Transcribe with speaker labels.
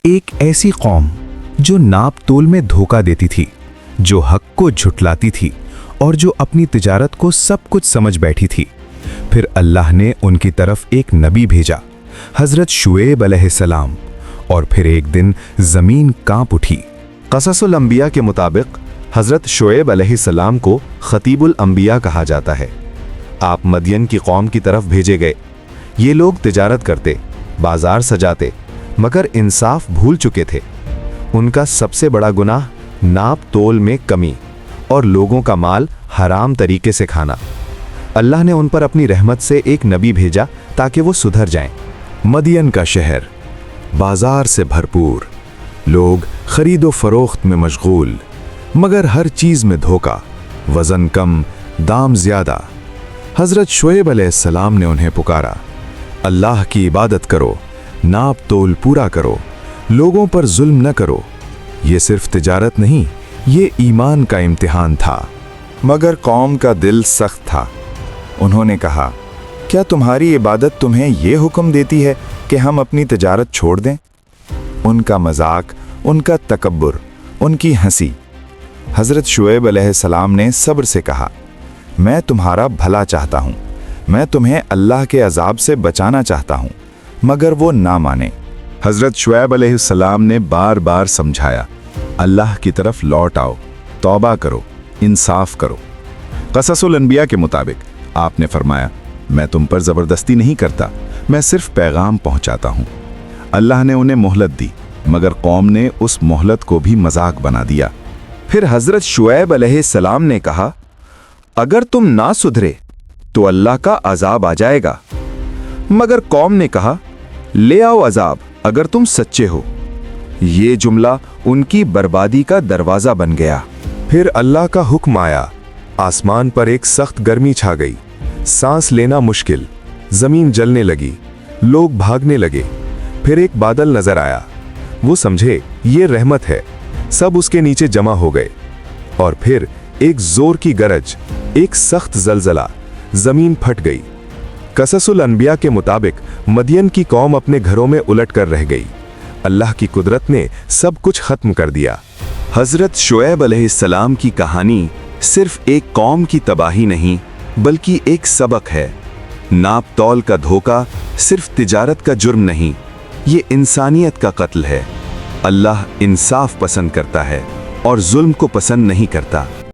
Speaker 1: एक ऐसी कौम जो नाप तोल में धोखा देती थी, जो हक को झुठलाती थी और जो अपनी तिजारत को सब कुछ समझ बैठी थी। फिर अल्लाह ने उनकी तरफ एक नबी भेजा, हजरत शुएब अलैहिस्सलाम, और फिर एक दिन जमीन कांप उठी।
Speaker 2: क़ससुल अंबिया के मुताबिक हजरत शुएब अलैहिस्सलाम को खतीबुल अंबिया कहा जाता है। आप मदियन की कौम की तरफ भेजे गए। ये लोग तिजारत करते, बाजार सजाते, मगर इंसाफ भूल चुके थे। उनका सबसे बड़ा गुनाह नाप तोल में कमी और लोगों का माल हराम तरीके से खाना। अल्लाह ने उन पर अपनी रहमत से एक नबी भेजा ताकि वो सुधर जाएं।
Speaker 1: मदियन का शहर बाजार से भरपूर, लोग खरीदो फरोख्त में मशगूल, मगर हर चीज में धोखा, वजन कम, दाम ज्यादा। हजरत शुएब अलैहिस्सलाम ने उन्हें पुकारा, अल्लाह की इबादत करो, नाप तोल पूरा करो, लोगों पर जुल्म न करो। ये सिर्फ तिजारत नहीं, ये ईमान का इम्तिहान था।
Speaker 3: मगर कौम का दिल सख्त था। उन्होंने कहा, क्या तुम्हारी इबादत तुम्हें यह हुक्म देती है कि हम अपनी तिजारत छोड़ दें? उनका मजाक, उनका तकब्बुर, उनकी हंसी। हजरत शुएब अलैहिस्सलाम ने सब्र से कहा, मैं तुम्हारा भला चाहता हूँ, मैं तुम्हें अल्लाह के अजाब से बचाना चाहता हूँ। मगर वो ना माने।
Speaker 2: हजरत शुएब अलैहिस्सलाम ने बार बार समझाया, अल्लाह की तरफ लौट आओ, तौबा करो, इंसाफ करो। क़ससुल अंबिया के मुताबिक आपने फरमाया, मैं तुम पर ज़बरदस्ती नहीं करता, मैं सिर्फ पैगाम पहुंचाता हूं। अल्लाह ने उन्हें मोहलत दी, मगर कौम ने उस मोहलत को भी मजाक बना दिया। फिर हजरत शुएब अलैहिस्सलाम ने कहा, अगर तुम ना सुधरे तो अल्लाह का अजाब आ जाएगा। मगर कौम ने कहा, ले आओ अजाब अगर तुम सच्चे हो। ये जुमला उनकी बर्बादी का दरवाजा बन गया।
Speaker 1: फिर अल्लाह का हुक्म आया, आसमान पर एक सख्त गर्मी छा गई, सांस लेना मुश्किल, जमीन जलने लगी, लोग भागने लगे। फिर एक बादल नजर आया, वो समझे ये रहमत है, सब उसके नीचे जमा हो गए। और फिर एक जोर की गरज, एक सख्त जलजला, जमीन फट गई। क़ससुल अंबिया के मुताबिक मदियन की कौम अपने घरों में उलट कर रह गई। अल्लाह की कुदरत ने सब कुछ खत्म कर दिया।
Speaker 2: हजरत शुएब अलैहिस्सलाम की कहानी सिर्फ एक कौम की तबाही नहीं, बल्कि एक सबक है। नाप तौल का धोखा सिर्फ तिजारत का जुर्म नहीं, ये इंसानियत का कत्ल है। अल्लाह इंसाफ पसंद करता है और जुल्म को पसंद नहीं करता।